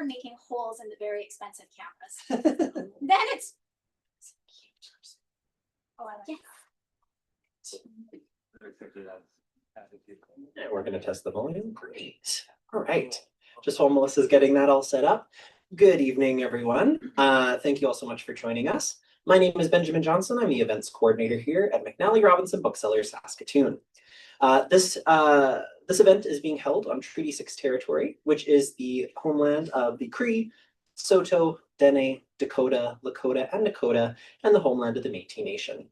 making holes in the very expensive cameras. Then it's oh, I like And we're going to test the volume. Great. All right. Just while Melissa's getting that all set up. Good evening, everyone. Thank you all so much for joining us. My name is Benjamin Johnson. I'm the events coordinator here at McNally Robinson Bookseller, Saskatoon. This event is being held on Treaty 6 territory, which is the homeland of the Cree, Saulteaux, Dene, Dakota, Lakota, and Nakota, and the homeland of the Métis Nation.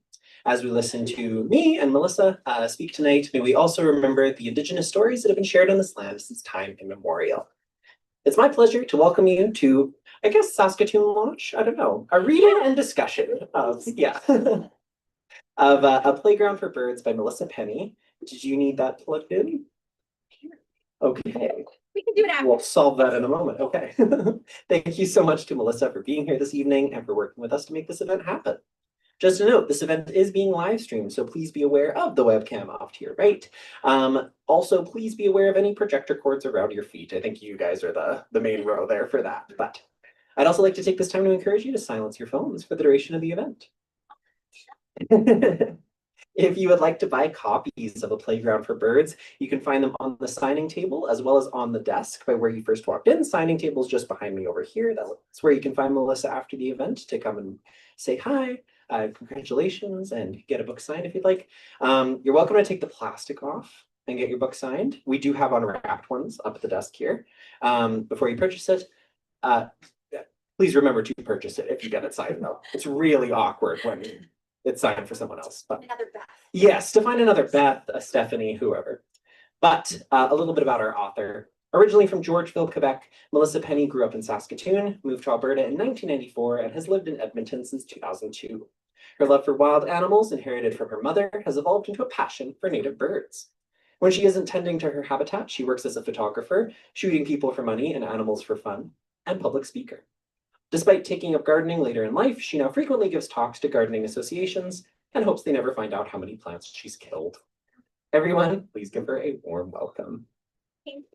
As we listen to me and Melissa speak tonight, may we also remember the Indigenous stories that have been shared on this land since time immemorial. It's my pleasure to welcome you to, I guess, Saskatoon launch, I don't know, a reading and discussion of, of A Playground for Birds by Melissa Penney. Did you need that plugged in? Okay. we can do it after. We'll solve that in a moment. Okay. Thank you so much to Melissa for being here this evening and for working with us to make this event happen. Just a note, this event is being live streamed, so please be aware of the webcam off to your right. Also, please be aware of any projector cords around your feet. I think you guys are the main row there for that. But I'd also like to take this time to encourage you to silence your phones for the duration of the event. If you would like to buy copies of A Playground for Birds, you can find them on the signing table as well as on the desk by where you first walked in. Signing table is just behind me over here. That's where you can find Melissa after the event to come and say hi. Congratulations, and get a book signed if you'd like. You're welcome to take the plastic off and get your book signed. We do have unwrapped ones up at the desk here. Before you purchase it, please remember to purchase it if you get it signed though. It's really awkward when it's signed for someone else. But Another Beth. yes, to find another Beth, a Stephanie, whoever. But a little bit about our author. Originally from Georgeville, Quebec, Melissa Penney grew up in Saskatoon, moved to Alberta in 1994, and has lived in Edmonton since 2002. Her love for wild animals, inherited from her mother, has evolved into a passion for native birds. When she isn't tending to her habitat, she works as a photographer, shooting people for money and animals for fun, and public speaker. Despite taking up gardening later in life, she now frequently gives talks to gardening associations and hopes they never find out how many plants she's killed. Everyone, please give her a warm welcome. Thank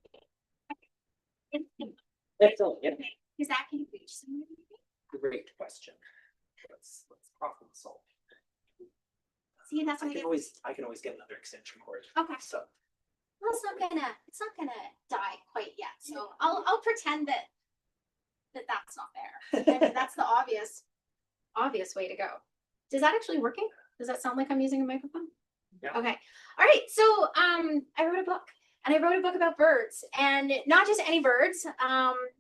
you. Excellent. Yeah. Is that can you reach somewhere? Great question. Let's problem solve. See, that's what I can always get another extension cord. Okay. So well, it's not gonna die quite yet. So I'll pretend that's not there. I mean, that's the obvious way to go. Is that actually working? Does that sound like I'm using a microphone? Yeah. Okay. All right. So I wrote a book. And I wrote a book about birds, and not just any birds,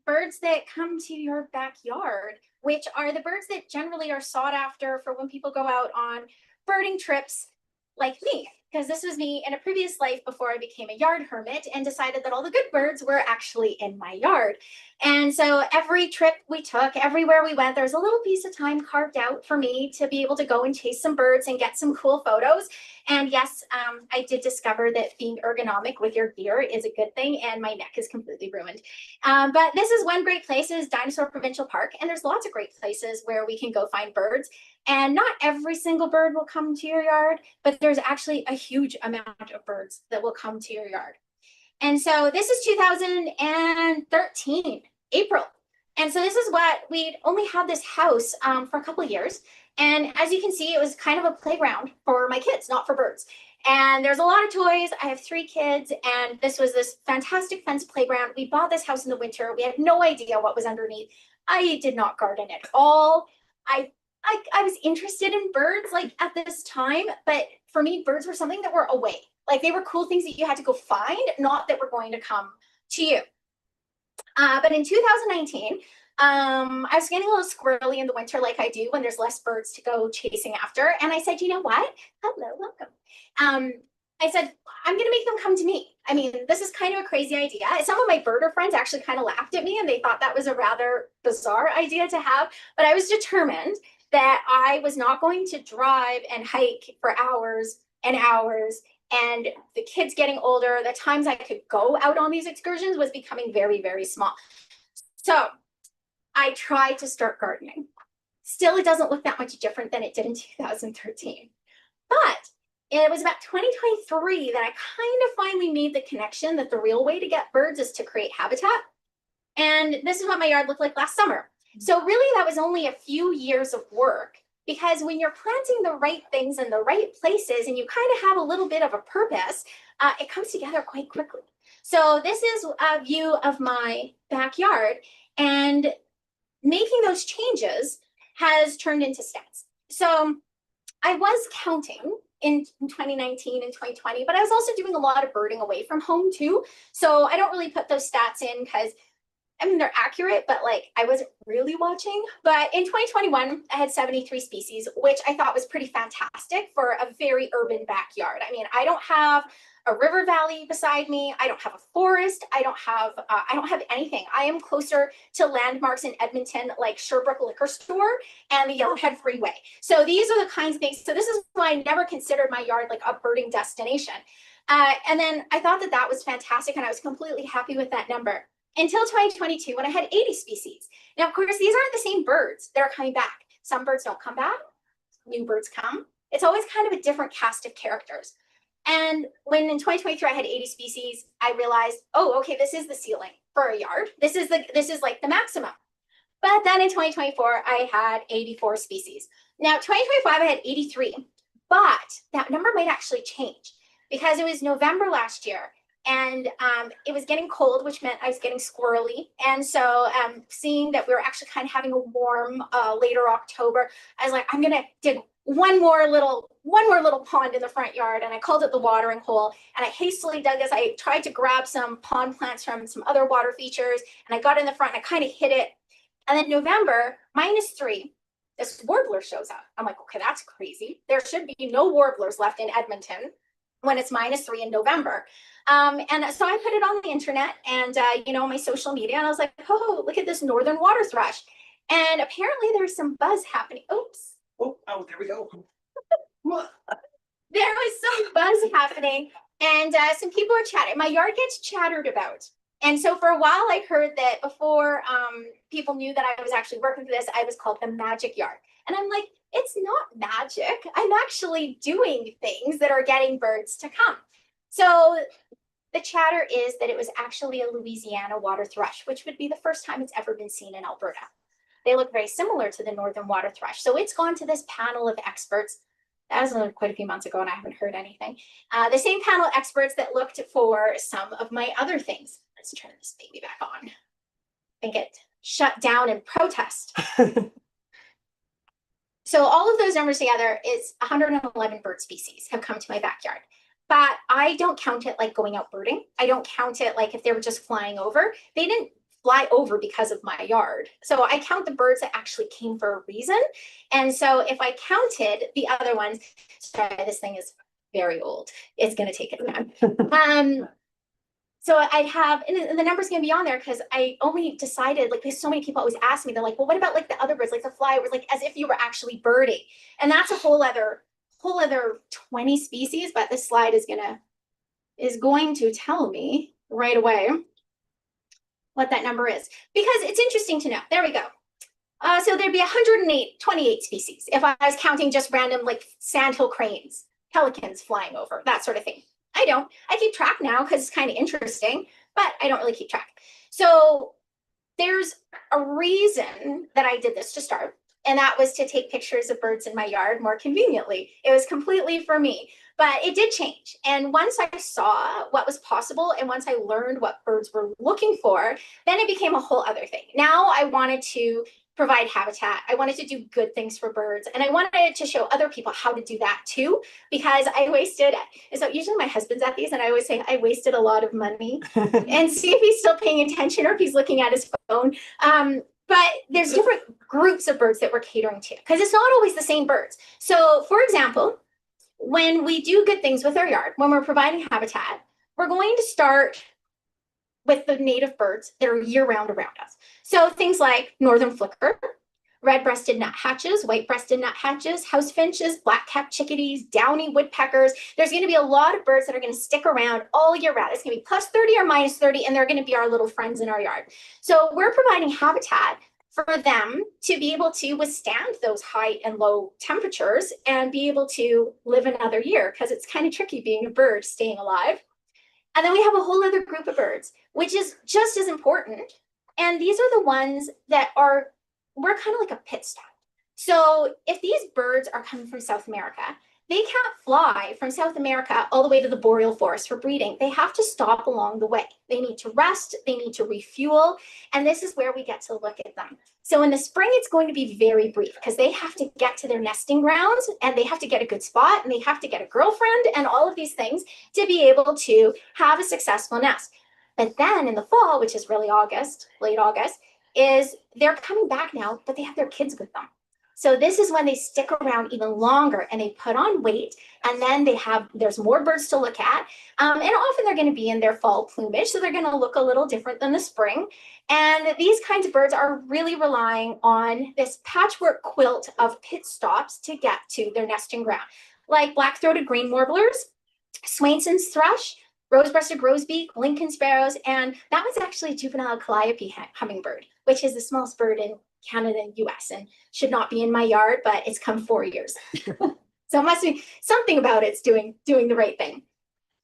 birds that come to your backyard, which are the birds that generally are sought after for when people go out on birding trips like me, because this was me in a previous life before I became a yard hermit and decided that all the good birds were actually in my yard. And so every trip we took, everywhere we went, there's a little piece of time carved out for me to be able to go and chase some birds and get some cool photos. And yes, I did discover that being ergonomic with your gear is a good thing, and my neck is completely ruined. But this is one great place is Dinosaur Provincial Park, and there's lots of great places where we can go find birds. And not every single bird will come to your yard, but there's actually a huge amount of birds that will come to your yard. And so this is 2013, April. And so this is what we'd only had this house for a couple of years. And as you can see, it was kind of a playground for my kids, not for birds. And there's a lot of toys. I have 3 kids, and this was this fantastic fenced playground. We bought this house in the winter. We had no idea what was underneath. I did not garden at all. I was interested in birds like at this time, but for me, birds were something that were away. Like they were cool things that you had to go find, not that were going to come to you. But in 2019, I was getting a little squirrely in the winter like I do when there's less birds to go chasing after. And I said, you know what? Hello, welcome. I said, I'm going to make them come to me. I mean, this is kind of a crazy idea. Some of my birder friends actually kind of laughed at me and they thought that was a rather bizarre idea to have. But I was determined that I was not going to drive and hike for hours and hours. And the kids getting older, the times I could go out on these excursions was becoming very, very small. So I tried to start gardening. Still, it doesn't look that much different than it did in 2013. But it was about 2023 that I kind of finally made the connection that the real way to get birds is to create habitat. And this is what my yard looked like last summer. So really that was only a few years of work, because when you're planting the right things in the right places and you kind of have a little bit of a purpose, it comes together quite quickly. So this is a view of my backyard, and making those changes has turned into stats. So I was counting in 2019 and 2020, but I was also doing a lot of birding away from home too. So I don't really put those stats in because I mean, they're accurate, but like I wasn't really watching. But in 2021, I had 73 species, which I thought was pretty fantastic for a very urban backyard. I mean, I don't have a river valley beside me. I don't have a forest. I don't have anything. I am closer to landmarks in Edmonton, like Sherbrooke Liquor Store and the Yellowhead Freeway. So these are the kinds of things. So this is why I never considered my yard like a birding destination. And then I thought that was fantastic, and I was completely happy with that number until 2022 when I had 80 species. Now, of course, these aren't the same birds that are coming back. Some birds don't come back, new birds come. It's always kind of a different cast of characters. And when in 2023 I had 80 species, I realized, oh, okay, this is the ceiling for a yard. This is like the maximum. But then in 2024, I had 84 species. Now, 2025, I had 83, but that number might actually change because it was November last year. And it was getting cold, which meant I was getting squirrely. And so seeing that we were actually kind of having a warm later October, I was like, I'm going to dig one more little pond in the front yard. And I called it the watering hole. And I hastily dug this. I tried to grab some pond plants from some other water features. And I got in the front and I kind of hit it. And then November, -3, this warbler shows up. I'm like, okay, that's crazy. There should be no warblers left in Edmonton when it's -3 in November. And so I put it on the internet and, my social media, and I was like, oh, look at this northern water thrush. And apparently there's some buzz happening. Oops. Oh, there we go. There was some buzz happening, and some people were chatting. My yard gets chattered about. And so for a while, I heard that before people knew that I was actually working for this, I was called the magic yard. And I'm like, it's not magic. I'm actually doing things that are getting birds to come. So the chatter is that it was actually a Louisiana water thrush, which would be the first time it's ever been seen in Alberta. They look very similar to the northern water thrush. So it's gone to this panel of experts. That was quite a few months ago, and I haven't heard anything. The same panel of experts that looked for some of my other things. Let's turn this baby back on. I think it shut down in protest. So all of those numbers together is 111 bird species have come to my backyard. But I don't count it like going out birding. I don't count it like if they were just flying over. They didn't fly over because of my yard. So I count the birds that actually came for a reason. And so if I counted the other ones, sorry, this thing is very old. It's going to take its time. So I'd have, and the number's going to be on there because I only decided, like, because so many people always ask me, they're like, well, what about like the other birds, like the flyovers, like as if you were actually birding. And that's a whole other 20 species, but this slide is going to tell me right away what that number is, because it's interesting to know. There we go. So there'd be 128 species if I was counting just random like sandhill cranes, pelicans flying over, that sort of thing. I don't. I keep track now because it's kind of interesting, but I don't really keep track. So there's a reason that I did this to start, and that was to take pictures of birds in my yard more conveniently. It was completely for me, but it did change. And once I saw what was possible and once I learned what birds were looking for, then it became a whole other thing. Now I wanted to provide habitat. I wanted to do good things for birds. And I wanted to show other people how to do that too, because I wasted, so usually my husband's at these and I always say, I wasted a lot of money and see if he's still paying attention or if he's looking at his phone. But there's different groups of birds that we're catering to because it's not always the same birds. So for example, when we do good things with our yard, when we're providing habitat, we're going to start with the native birds that are year-round around us. So things like northern flicker, red-breasted nuthatches, white-breasted nuthatches, house finches, black-capped chickadees, downy woodpeckers. There's going to be a lot of birds that are going to stick around all year round. It's going to be +30 or -30, and they're going to be our little friends in our yard. So we're providing habitat for them to be able to withstand those high and low temperatures and be able to live another year, because it's kind of tricky being a bird staying alive. And then we have a whole other group of birds, which is just as important And these are the ones that we're kind of like a pit stop. So if these birds are coming from South America, they can't fly from South America all the way to the boreal forest for breeding. They have to stop along the way. They need to rest, they need to refuel, and this is where we get to look at them. So in the spring, it's going to be very brief because they have to get to their nesting grounds and they have to get a good spot and they have to get a girlfriend and all of these things to be able to have a successful nest. But then in the fall, which is really August, late August, is they're coming back now, but they have their kids with them. So this is when they stick around even longer and they put on weight, and then there's more birds to look at. And often they're going to be in their fall plumage, so they're going to look a little different than the spring. And these kinds of birds are really relying on this patchwork quilt of pit stops to get to their nesting ground, like black-throated green warblers, Swainson's thrush, rose-breasted grosbeak, Lincoln sparrows, and that was actually a juvenile calliope hummingbird, which is the smallest bird in Canada and US and should not be in my yard, but it's come 4 years. So it must be something about it's doing the right thing.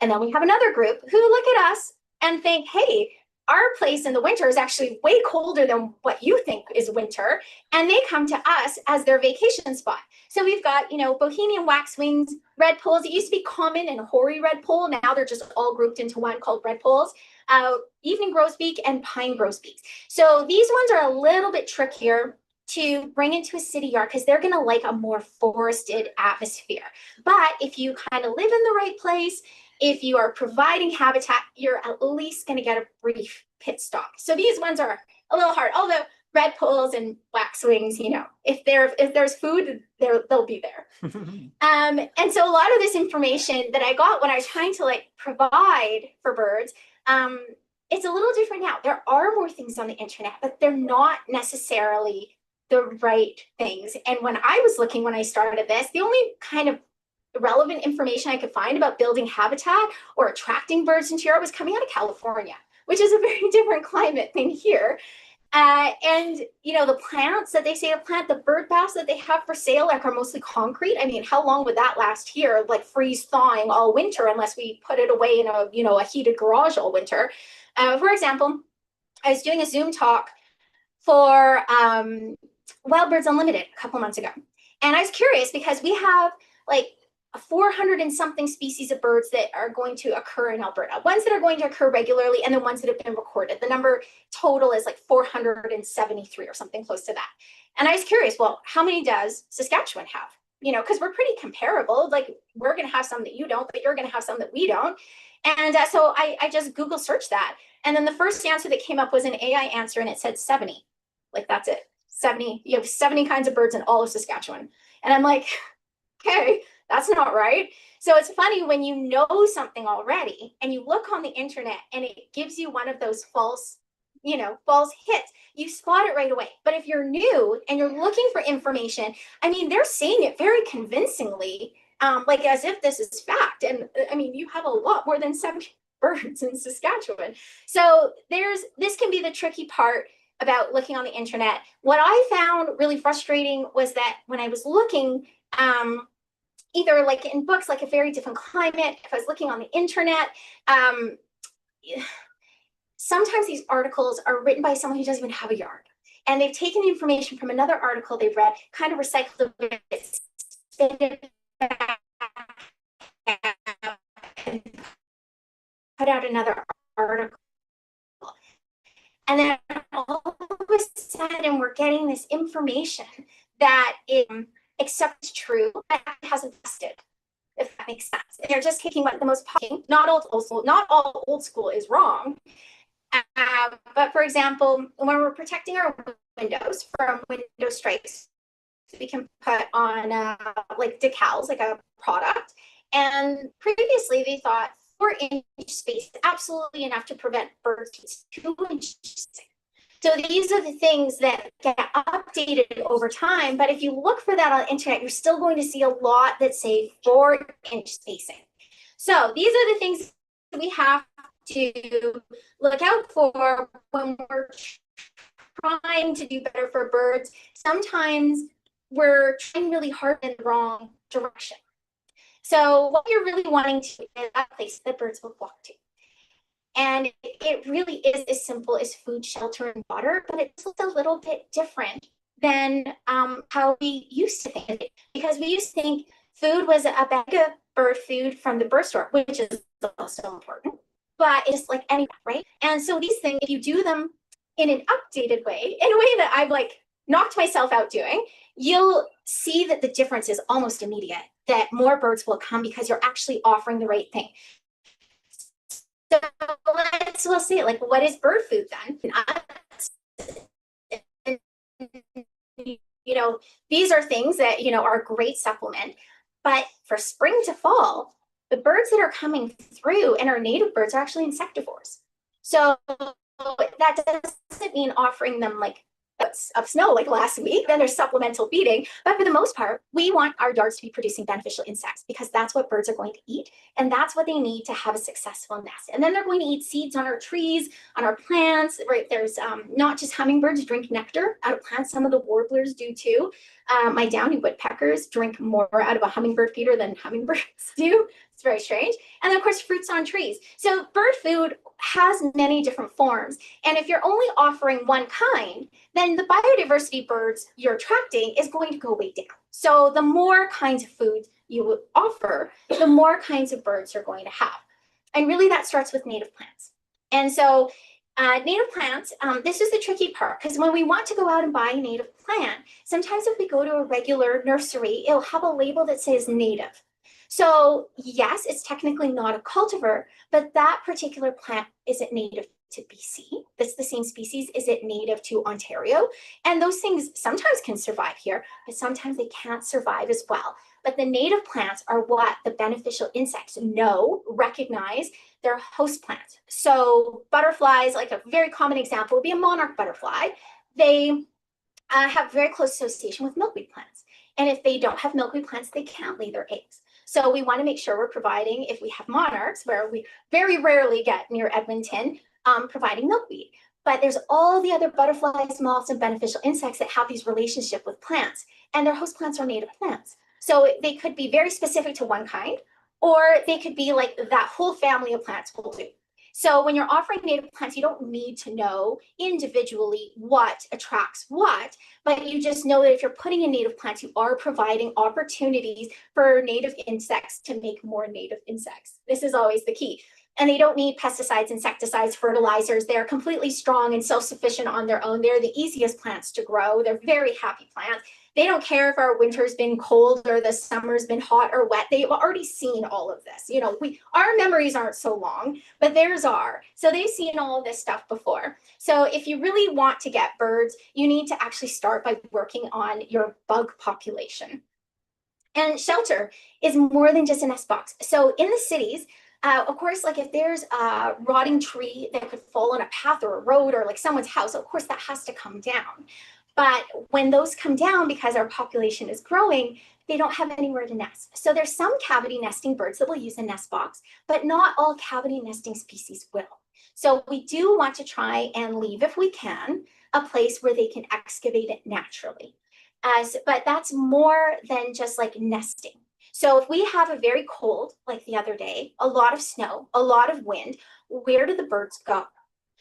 And then we have another group who look at us and think, hey, our place in the winter is actually way colder than what you think is winter. And they come to us as their vacation spot. So we've got, Bohemian waxwings, redpolls. It used to be common and hoary redpoll. Now they're just all grouped into one called redpolls. Evening grosbeak and pine grosbeaks. So these ones are a little bit trickier to bring into a city yard because they're going to like a more forested atmosphere. But if you kind of live in the right place, if you are providing habitat, you're at least going to get a brief pit stop. So these ones are a little hard, although redpolls and waxwings, if there's food, they'll be there. And so a lot of this information that I got when I was trying to provide for birds, it's a little different now. There are more things on the internet, but they're not necessarily the right things. And when I started this, the only kind of relevant information I could find about building habitat or attracting birds into Europe was coming out of California, which is a very different climate than here. And the plants that they say to plant, the bird baths that they have for sale are mostly concrete. I mean, how long would that last here? Freeze thawing all winter unless we put it away in a heated garage all winter. For example, I was doing a Zoom talk for Wild Birds Unlimited a couple months ago, and I was curious because we have 400 and something species of birds that are going to occur in Alberta, ones that are going to occur regularly and the ones that have been recorded. The number total is 473 or something close to that. And I was curious, well, how many does Saskatchewan have? Because we're pretty comparable. We're going to have some that you don't, but you're going to have some that we don't. And so I just Google searched that. And then the first answer that came up was an AI answer, and it said 70. That's it. 70. You have 70 kinds of birds in all of Saskatchewan. And I'm like, okay, that's not right. So it's funny when you know something already and you look on the internet and it gives you one of those false hits, you spot it right away. But if you're new and you're looking for information, I mean, they're saying it very convincingly, as if this is fact. And I mean, you have a lot more than 70 birds in Saskatchewan. So this can be the tricky part about looking on the internet. What I found really frustrating was that when I was looking, either in books, a very different climate, if I was looking on the internet, sometimes these articles are written by someone who doesn't even have a yard. And they've taken the information from another article they've read, kind of recycled it, spit it back, and put out another article. And then all of a sudden, we're getting this information that accepts true, but hasn't tested, if that makes sense. And you're just taking what the most popular, not all old school is wrong. But for example, when we're protecting our windows from window strikes, we can put on decals, a product. And previously they thought 4-inch space is absolutely enough to prevent birds. 2-inch spacing. So these are the things that get updated over time. But if you look for that on the internet, you're still going to see a lot that say 4-inch spacing. So these are the things that we have to look out for when we're trying to do better for birds. Sometimes we're trying really hard in the wrong direction. So what you're really wanting to is a place that birds will flock to. And it really is as simple as food, shelter, and water, but it's a little bit different than how we used to think it. Because we used to think food was a bag of bird food from the bird store, which is also important, but it's just like any, right? And so these things, if you do them in an updated way, in a way that I've like knocked myself out doing, you'll see that the difference is almost immediate, that more birds will come because you're actually offering the right thing. So we'll see, like, what is bird food then? You know, these are things that, you know, are a great supplement. But for spring to fall, the birds that are coming through and our native birds are actually insectivores. So that doesn't mean offering them like of snow like last week, then there's supplemental feeding. But for the most part, we want our yards to be producing beneficial insects because that's what birds are going to eat. And that's what they need to have a successful nest. And then they're going to eat seeds on our trees, on our plants, right? There's not just hummingbirds drink nectar out of plants. Some of the warblers do too. My downy woodpeckers drink more out of a hummingbird feeder than hummingbirds do. It's very strange. And then of course, fruits on trees. So bird food has many different forms. And if you're only offering one kind, then the biodiversity birds you're attracting is going to go way down. So the more kinds of food you offer, the more kinds of birds you're going to have. And really that starts with native plants. And so native plants, this is the tricky part, because when we want to go out and buy a native plant, sometimes if we go to a regular nursery, it'll have a label that says native. So yes, it's technically not a cultivar, but that particular plant isn't native to BC. That's the same species. Is it native to Ontario? And those things sometimes can survive here, but sometimes they can't survive as well. But the native plants are what the beneficial insects know, recognize. They're host plants. So butterflies, like a very common example would be a monarch butterfly. They have very close association with milkweed plants. And if they don't have milkweed plants, they can't lay their eggs. So we want to make sure we're providing, if we have monarchs, where we very rarely get near Edmonton, providing milkweed. But there's all the other butterflies, moths, and beneficial insects that have these relationships with plants. And their host plants are native plants. So they could be very specific to one kind, or they could be like that whole family of plants will do. So when you're offering native plants, you don't need to know individually what attracts what, but you just know that if you're putting in native plants, you are providing opportunities for native insects to make more native insects. This is always the key. And they don't need pesticides, insecticides, fertilizers. They're completely strong and self-sufficient on their own. They're the easiest plants to grow. They're very happy plants. They don't care if our winter's been cold or the summer's been hot or wet. They've already seen all of this. You know, our memories aren't so long, but theirs are. So they've seen all of this stuff before. So if you really want to get birds, you need to actually start by working on your bug population. And shelter is more than just a nest box. So in the cities, of course, like if there's a rotting tree that could fall on a path or a road or like someone's house, of course that has to come down. But when those come down, because our population is growing, they don't have anywhere to nest. So there's some cavity nesting birds that will use a nest box, but not all cavity nesting species will. So we do want to try and leave, if we can, a place where they can excavate it naturally. But that's more than just like nesting. So if we have a very cold, like the other day, a lot of snow, a lot of wind, where do the birds go?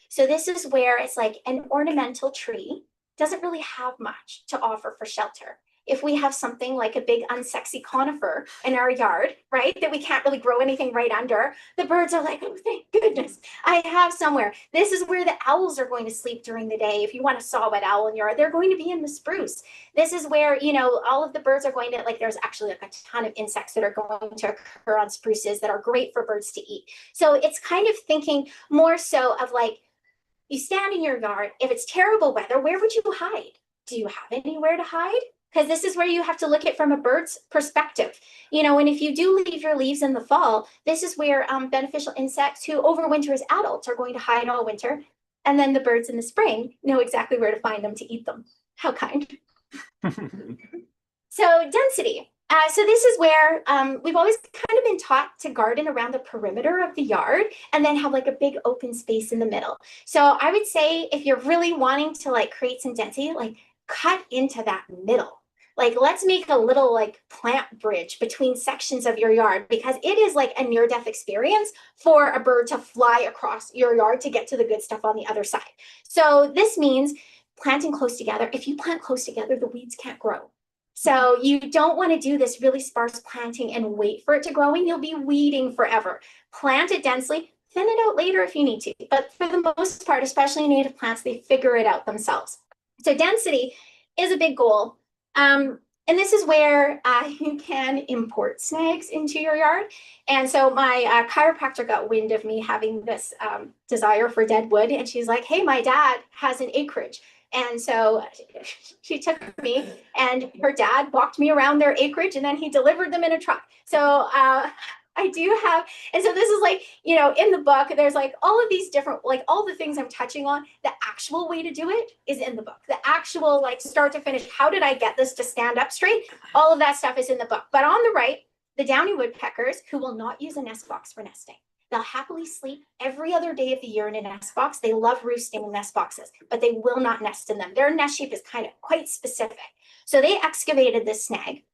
So this is where it's like an ornamental tree doesn't really have much to offer for shelter. If we have something like a big unsexy conifer in our yard, right, that we can't really grow anything right under, the birds are like, oh, thank goodness, I have somewhere. This is where the owls are going to sleep during the day. If you want a saw-whet owl in your yard, they're going to be in the spruce. This is where, you know, all of the birds are going to, like, there's actually like a ton of insects that are going to occur on spruces that are great for birds to eat. So it's kind of thinking more so of like, you stand in your yard, if it's terrible weather, where would you hide? Do you have anywhere to hide? Because this is where you have to look at from a bird's perspective. You know, and if you do leave your leaves in the fall, this is where beneficial insects who overwinter as adults are going to hide all winter. And then the birds in the spring know exactly where to find them to eat them. How kind. So density. So this is where we've always kind of been taught to garden around the perimeter of the yard and then have like a big open space in the middle. So I would say if you're really wanting to like create some density, like cut into that middle. like, let's make a little like plant bridge between sections of your yard, because it is like a near-death experience for a bird to fly across your yard to get to the good stuff on the other side. So this means planting close together. If you plant close together, the weeds can't grow. So you don't want to do this really sparse planting and wait for it to grow, and you'll be weeding forever. Plant it densely, thin it out later if you need to. But for the most part, especially native plants, they figure it out themselves. So density is a big goal. And this is where you can import snags into your yard. And so my chiropractor got wind of me having this desire for dead wood. And she's like, hey, my dad has an acreage. And so she took me, and her dad walked me around their acreage, and then he delivered them in a truck. So I do have, and so this is like, you know, in the book, there's like all of these different, like all the things I'm touching on, the actual way to do it is in the book. The actual, like, start to finish, how did I get this to stand up straight? All of that stuff is in the book. But on the right, the downy woodpeckers, who will not use a nest box for nesting. They'll happily sleep every other day of the year in a nest box. They love roosting in nest boxes, but they will not nest in them. Their nest shape is kind of quite specific. So they excavated this snag.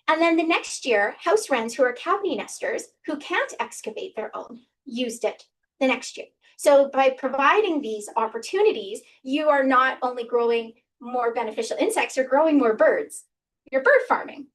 And then the next year, house wrens, who are cavity nesters, who can't excavate their own, used it the next year. So by providing these opportunities, you are not only growing more beneficial insects, you're growing more birds. You're bird farming.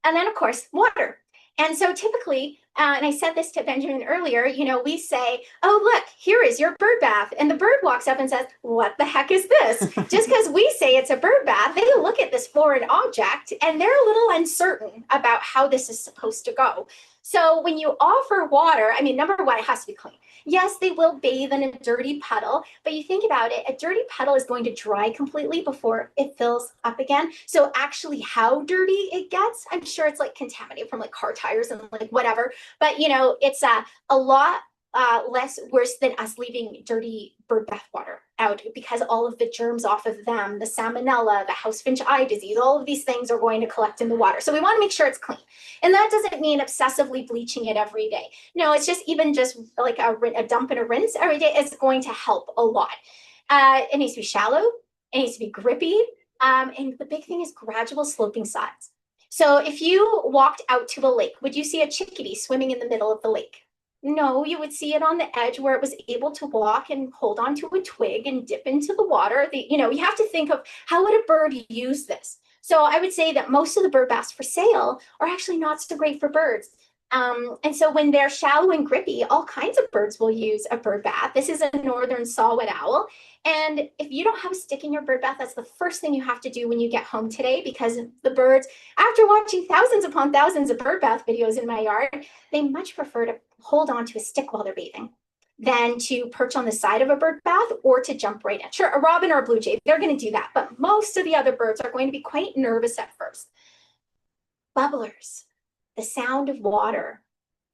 And then, of course, water. And so typically, and I said this to Benjamin earlier, you know, we say, oh, look, here is your bird bath. And the bird walks up and says, what the heck is this? Just because we say it's a bird bath, they look at this foreign object and they're a little uncertain about how this is supposed to go. So when you offer water, I mean, number one, it has to be clean. Yes, they will bathe in a dirty puddle, but you think about it, a dirty puddle is going to dry completely before it fills up again. So actually how dirty it gets, I'm sure it's like contaminated from like car tires and like whatever, but you know, it's a lot less worse than us leaving dirty bird bath water out, because all of the germs off of them, the salmonella, the housefinch eye disease, all of these things are going to collect in the water. So we want to make sure it's clean. And that doesn't mean obsessively bleaching it every day. No, it's just even just like a dump and a rinse every day is going to help a lot. It needs to be shallow. It needs to be grippy. And the big thing is gradual sloping sides. So if you walked out to a lake, would you see a chickadee swimming in the middle of the lake? No, you would see it on the edge where it was able to walk and hold onto a twig and dip into the water. You know, you have to think of how would a bird use this? So I would say that most of the bird baths for sale are actually not so great for birds. And so when they're shallow and grippy, all kinds of birds will use a bird bath. This is a northern saw-whet owl. And if you don't have a stick in your bird bath, that's the first thing you have to do when you get home today, because the birds, after watching thousands upon thousands of bird bath videos in my yard, they much prefer to hold on to a stick while they're bathing than to perch on the side of a bird bath or to jump right in. Sure, a robin or a blue jay, they're going to do that. But most of the other birds are going to be quite nervous at first. Bubblers, the sound of water,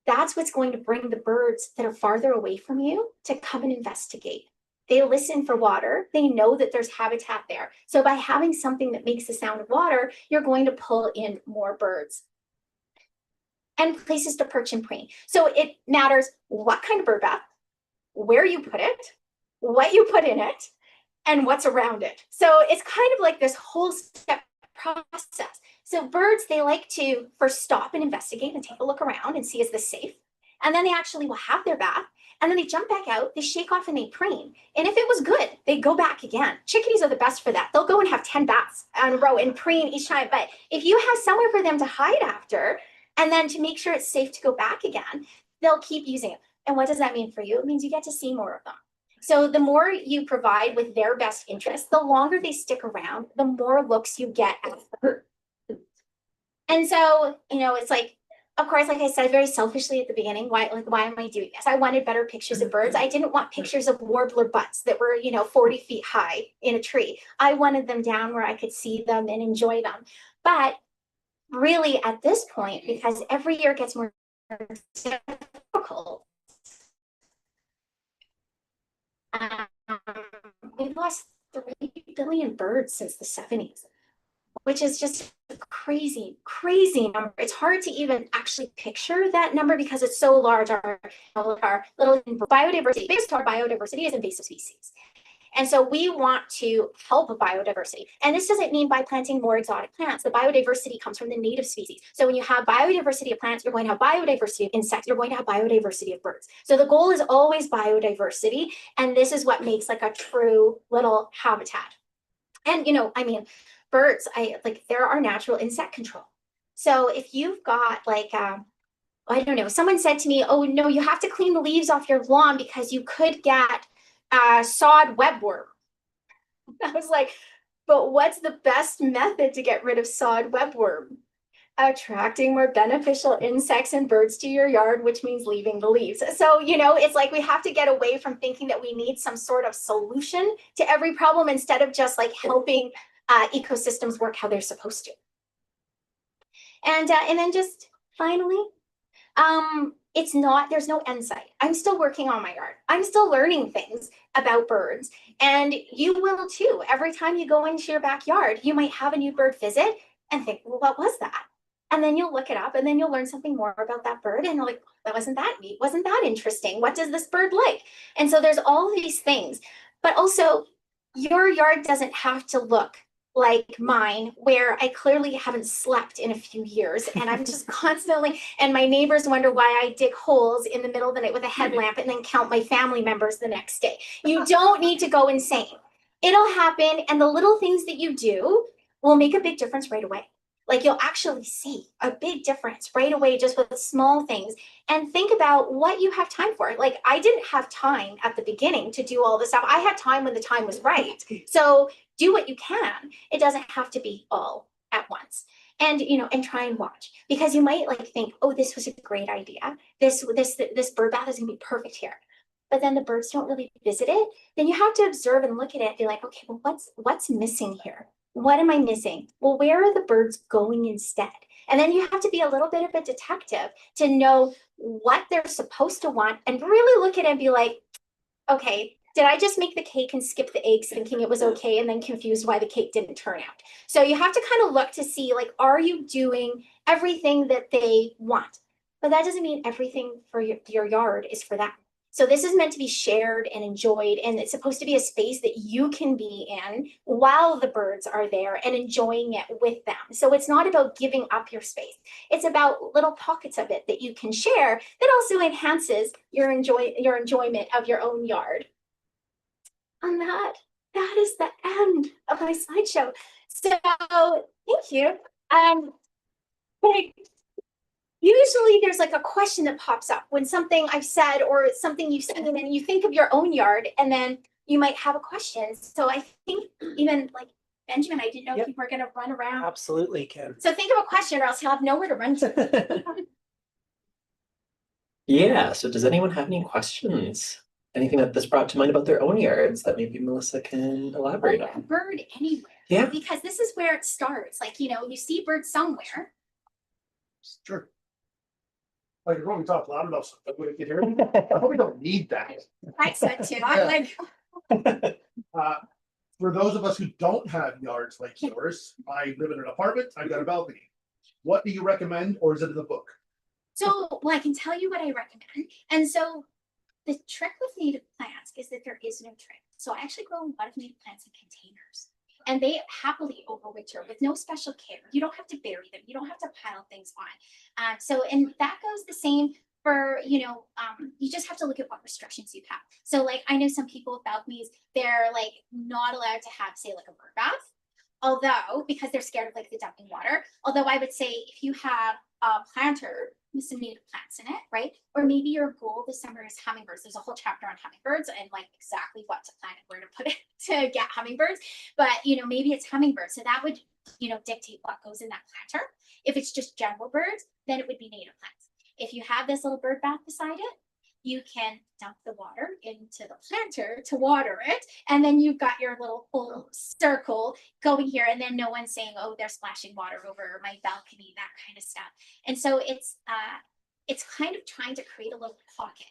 that's what's going to bring the birds that are farther away from you to come and investigate. They listen for water. They know that there's habitat there. So by having something that makes the sound of water, you're going to pull in more birds. And places to perch and preen. So it matters what kind of bird bath, where you put it, what you put in it, and what's around it. So it's kind of like this whole step process. So birds, they like to first stop and investigate and take a look around and see, is this safe? And then they actually will have their bath. And then they jump back out, they shake off and they preen. And if it was good, they go back again. Chickadees are the best for that. They'll go and have 10 baths in a row and preen each time. But if you have somewhere for them to hide after, and then to make sure it's safe to go back again, they'll keep using it. And what does that mean for you? It means you get to see more of them. So the more you provide with their best interest, the longer they stick around, the more looks you get at the bird. And so, you know, it's like, of course, like I said, very selfishly at the beginning, why am I doing this? I wanted better pictures of birds. I didn't want pictures of warbler butts that were, 40 feet high in a tree. I wanted them down where I could see them and enjoy them. But really at this point, because every year gets more difficult, we've lost 3 billion birds since the 70s. Which is just a crazy, crazy number. It's hard to even actually picture that number because it's so large. Our little biodiversity, biggest to our biodiversity is invasive species. And so we want to help biodiversity. And this doesn't mean by planting more exotic plants. The biodiversity comes from the native species. So when you have biodiversity of plants, you're going to have biodiversity of insects, you're going to have biodiversity of birds. So the goal is always biodiversity. And this is what makes like a true little habitat. And, you know, I mean, birds, there are natural insect control. So if you've got like, I don't know, someone said to me, oh, no, you have to clean the leaves off your lawn because you could get sod webworm. I was like, but what's the best method to get rid of sod webworm? Attracting more beneficial insects and birds to your yard, which means leaving the leaves. So, you know, it's like we have to get away from thinking that we need some sort of solution to every problem instead of just like helping ecosystems work how they're supposed to. And then just finally, there's no end sight. I'm still working on my yard. I'm still learning things about birds, and you will too. Every time you go into your backyard, you might have a new bird visit and think, well, what was that? And then you'll look it up and then you'll learn something more about that bird. And you're like, that wasn't that neat. Wasn't that interesting? What does this bird like? And so there's all these things, but also your yard doesn't have to look like mine, where I clearly haven't slept in a few years and I'm just constantly, and my neighbors wonder why I dig holes in the middle of the night with a headlamp and then count my family members the next day. You don't need to go insane. It'll happen. And the little things that you do will make a big difference right away. Like you'll actually see a big difference right away just with small things. And think about what you have time for. Like I didn't have time at the beginning to do all this stuff. I had time when the time was right. So do what you can. It doesn't have to be all at once. And you know, and try and watch, because you might like think, oh, this was a great idea. This bird bath is gonna be perfect here. But then the birds don't really visit it. Then you have to observe and look at it and be like, okay, well, what's missing here? What am I missing? Well, where are the birds going instead? And then you have to be a little bit of a detective to know what they're supposed to want and really look at it and be like, okay, did I just make the cake and skip the eggs thinking it was okay and then confused why the cake didn't turn out? So you have to kind of look to see, like, are you doing everything that they want? But that doesn't mean everything for your yard is for them. So this is meant to be shared and enjoyed, and it's supposed to be a space that you can be in while the birds are there and enjoying it with them. So it's not about giving up your space. It's about little pockets of it that you can share that also enhances your enjoyment of your own yard. And that is the end of my slideshow. So thank you. Usually there's like a question that pops up when something I've said or something you've seen, and then you think of your own yard and then you might have a question. So I think even like Benjamin, I didn't know if you were going to run around. Absolutely, Kim. So think of a question or else you'll have nowhere to run to. Yeah, so does anyone have any questions? Anything that this brought to mind about their own yards that maybe Melissa can elaborate on? Bird anywhere. Yeah. Because this is where it starts. Like, you know, you see birds somewhere. Sure. Like, when we talk loud enough, so that we can hear me. I hope we don't need that. I said too. I'm like, For those of us who don't have yards like yours, I live in an apartment, I've got a balcony. What do you recommend, or is it in the book? so, well, I can tell you what I recommend. And so the trick with native plants is that there is no trick. So I actually grow a lot of native plants in containers, and they happily overwinter with no special care. You don't have to bury them. You don't have to pile things on. And that goes the same for, you know, you just have to look at what restrictions you have. So like, I know some people with balconies, they're like not allowed to have, say, like a bird bath. Although, because they're scared of like the dumping water. Although I would say if you have a planter with some native plants in it, right? Or maybe your goal this summer is hummingbirds. There's a whole chapter on hummingbirds and like exactly what to plant and where to put it to get hummingbirds. But, you know, maybe it's hummingbirds. So that would, you know, dictate what goes in that planter. If it's just general birds, then it would be native plants. If you have this little bird bath beside it, you can dump the water into the planter to water it. And then you've got your little full circle going here. And then no one's saying, oh, they're splashing water over my balcony, that kind of stuff. And so it's kind of trying to create a little pocket.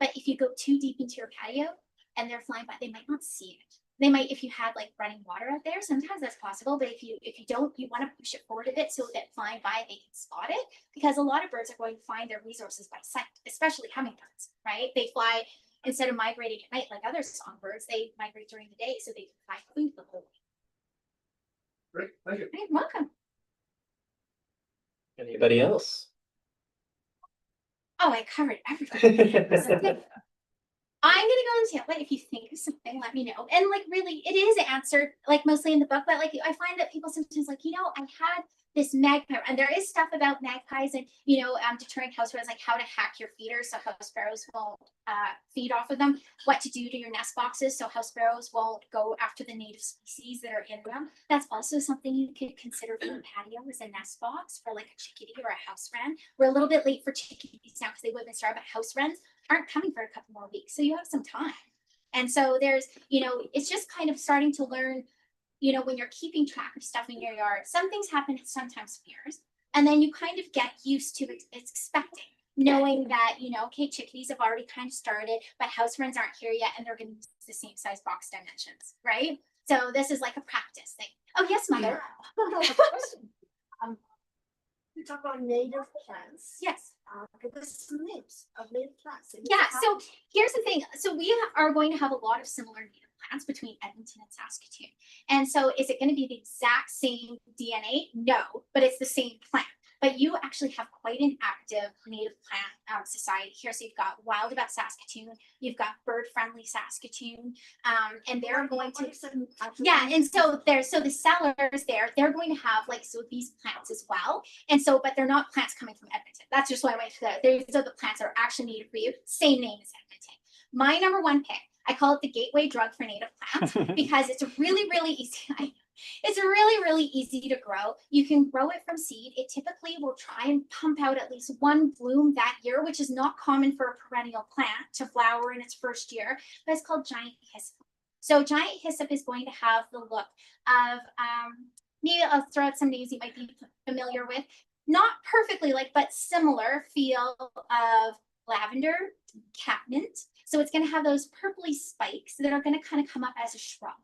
But if you go too deep into your patio and they're flying by, they might not see it. They might, if you had like running water out there, sometimes that's possible. But if you don't, you want to push it forward a bit so that flying by, they can spot it, because a lot of birds are going to find their resources by sight, especially hummingbirds, right? They fly instead of migrating at night like other songbirds, they migrate during the day so they can find food the whole week. Great, thank you. You're welcome. Anybody else? Oh, I covered everything. I'm gonna go into it. If you think of something, let me know. And like really, it is answered like mostly in the book, but like I find that people sometimes like, I had this magpie, and there is stuff about magpies and deterring house sparrows, like how to hack your feeders so house sparrows won't feed off of them, what to do to your nest boxes so house sparrows won't go after the native species that are in them. That's also something you could consider for a patio as a nest box for like a chickadee or a house wren. We're a little bit late for chickadees now because they would have been started, but house wrens aren't coming for a couple more weeks, so you have some time. And so there's, it's just kind of starting to learn, when you're keeping track of stuff in your yard, some things happen sometimes years, and then you kind of get used to expecting, knowing that, okay, chickadees have already kind of started, but house wrens aren't here yet, and they're going to use the same size box dimensions, right? So this is like a practice thing. Oh, yes, mother. You talk about native plants. Yes. Give us some names of native plants. Yeah, so here's the thing. So we are going to have a lot of similar native plants between Edmonton and Saskatoon. And so is it going to be the exact same DNA? No, but it's the same plant. But you actually have quite an active native plant society here. So you've got Wild About Saskatoon, you've got Bird Friendly Saskatoon, and they're going to, and so the sellers there, they're going to have these plants as well. And so, but they're not plants coming from Edmonton. That's just why I went to that. These are the plants that are actually native for you. Same name as Edmonton. My number one pick, I call it the gateway drug for native plants because it's really, really easy. It's really, really easy to grow. You can grow it from seed. It typically will try and pump out at least one bloom that year, which is not common for a perennial plant to flower in its first year, but it's called giant hyssop. So giant hyssop is going to have the look of, maybe I'll throw out some names you might be familiar with, not perfectly but similar feel of lavender, catmint. So it's going to have those purpley spikes that are going to kind of come up as a shrub.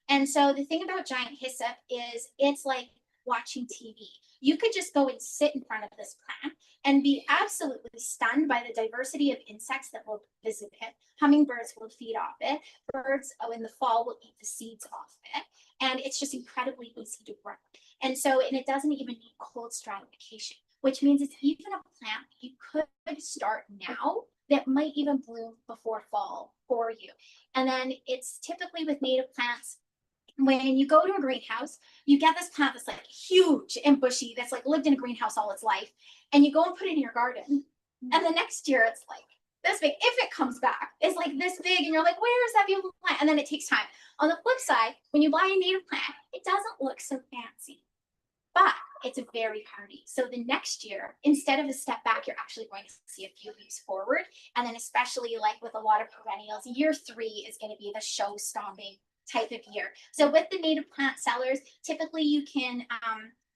And so the thing about giant hyssop is it's like watching TV. You could just go and sit in front of this plant and be absolutely stunned by the diversity of insects that will visit it. Hummingbirds will feed off it. Birds in the fall will eat the seeds off it. And it's just incredibly easy to grow. And it doesn't even need cold stratification, which means it's even a plant you could start now that might even bloom before fall for you. And then it's typically with native plants, when you go to a greenhouse, you get this plant that's huge and bushy, that's lived in a greenhouse all its life, and you go and put it in your garden, and the next year it's this big. If it comes back, it's this big, and you're where is that beautiful plant? And then it takes time. On the flip side, when you buy a native plant, it doesn't look so fancy, but it's very hardy. So the next year, instead of a step back, you're actually going to see a few leaps forward. And then especially with a lot of perennials, year 3 is going to be the show stomping type of year. So with the native plant sellers, typically you can,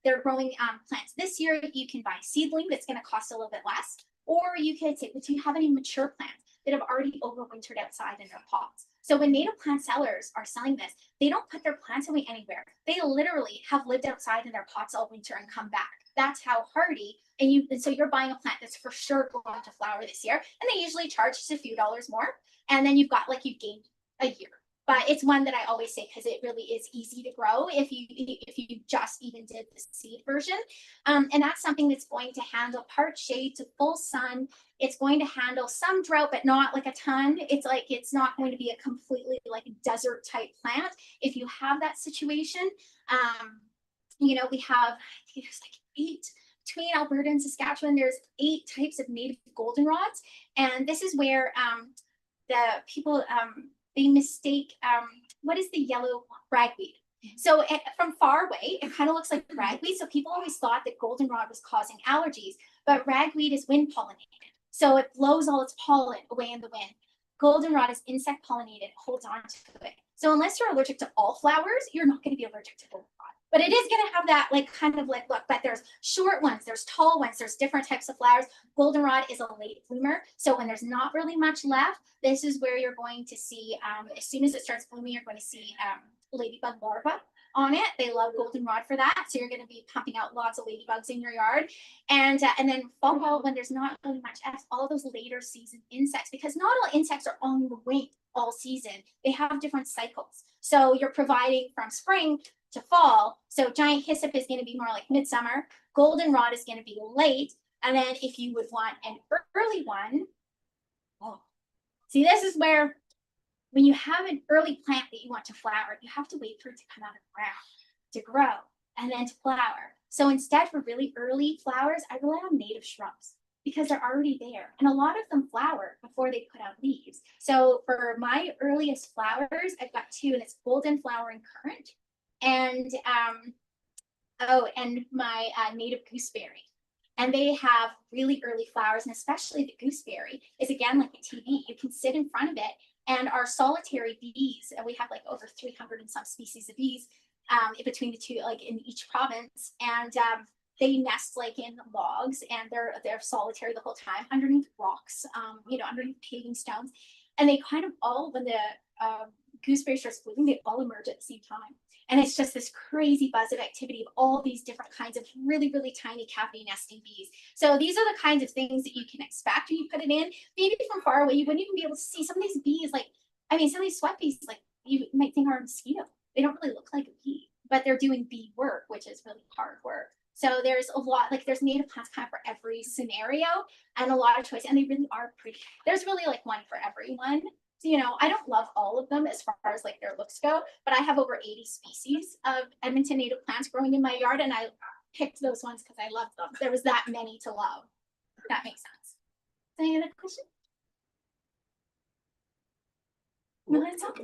they're growing plants this year. You can buy seedling that's going to cost a little bit less, or you could say, do you have any mature plants that have already overwintered outside in their pots? So when native plant sellers are selling this, they don't put their plants away anywhere. They literally have lived outside in their pots all winter and come back. That's how hardy. And so you're buying a plant that's for sure going to flower this year, and they usually charge just a few dollars more, and then you've got you gained a year. But it's one that I always say because it really is easy to grow if you just even did the seed version. And that's something that's going to handle part shade to full sun. It's going to handle some drought, but not a ton. It's not going to be a completely desert type plant. If you have that situation, we have, I think there's 8 between Alberta and Saskatchewan. There's 8 types of native goldenrods, and this is where the people they mistake what is the yellow ragweed. So from far away, it kind of looks like ragweed. So people always thought that goldenrod was causing allergies, but ragweed is wind pollinated. So it blows all its pollen away in the wind. Goldenrod is insect pollinated, it holds on to it. So unless you're allergic to all flowers, you're not going to be allergic to goldenrod. But it is going to have that kind of look, but there's short ones, there's tall ones, there's different types of flowers. Goldenrod is a late bloomer. So when there's not really much left, this is where you're going to see, as soon as it starts blooming, you're going to see ladybug larvae on it. They love goldenrod for that. So you're going to be pumping out lots of ladybugs in your yard. And then fall, when there's not really much else, all those later season insects, because not all insects are on the wing all season. They have different cycles. So you're providing from spring to fall. So giant hyssop is going to be more like midsummer. Goldenrod is going to be late. And then if you would want an early one, oh, see, this is where when you have an early plant that you want to flower, you have to wait for it to come out of the ground, to grow, and then to flower. So instead, for really early flowers, I rely on native shrubs because they're already there. And a lot of them flower before they put out leaves. So for my earliest flowers, I've got two, and it's golden flowering currant and my native gooseberry. And they have really early flowers, and especially the gooseberry is again like a TV. You can sit in front of it, and our solitary bees, and we have like over 300 and some species of bees between the two, like in each province, and they nest like in logs, and they're solitary the whole time underneath rocks, underneath paving stones, and they kind of all, when the gooseberry starts blooming, they all emerge at the same time. And it's just this crazy buzz of activity of all these different kinds of really, really tiny cavity nesting bees. So these are the kinds of things that you can expect when you put it in. Maybe from far away, you wouldn't even be able to see some of these bees. Some of these sweat bees, like you might think are a mosquito. They don't really look like a bee, but they're doing bee work, which is really hard work. So there's a lot, there's native plants kind of for every scenario and a lot of choice, and they really are pretty. There's really like one for everyone. So, I don't love all of them as far as like their looks go, but I have over 80 species of Edmonton native plants growing in my yard, and I picked those ones because I love them. There was that many to love. If that makes sense. Any other questions?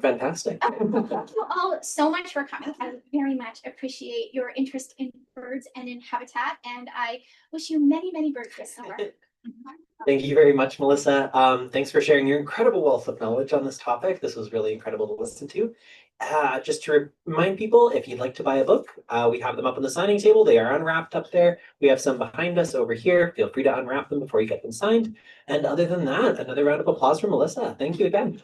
Fantastic. Thank you all so much for coming. I very much appreciate your interest in birds and in habitat, and I wish you many, many birds this summer. Thank you very much, Melissa. Thanks for sharing your incredible wealth of knowledge on this topic. This was really incredible to listen to. Just to remind people, if you'd like to buy a book, we have them up on the signing table. They are unwrapped up there. We have some behind us over here. Feel free to unwrap them before you get them signed. And other than that, another round of applause for Melissa. Thank you again.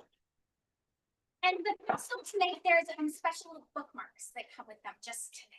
And also tonight, there's special bookmarks that come with them just tonight.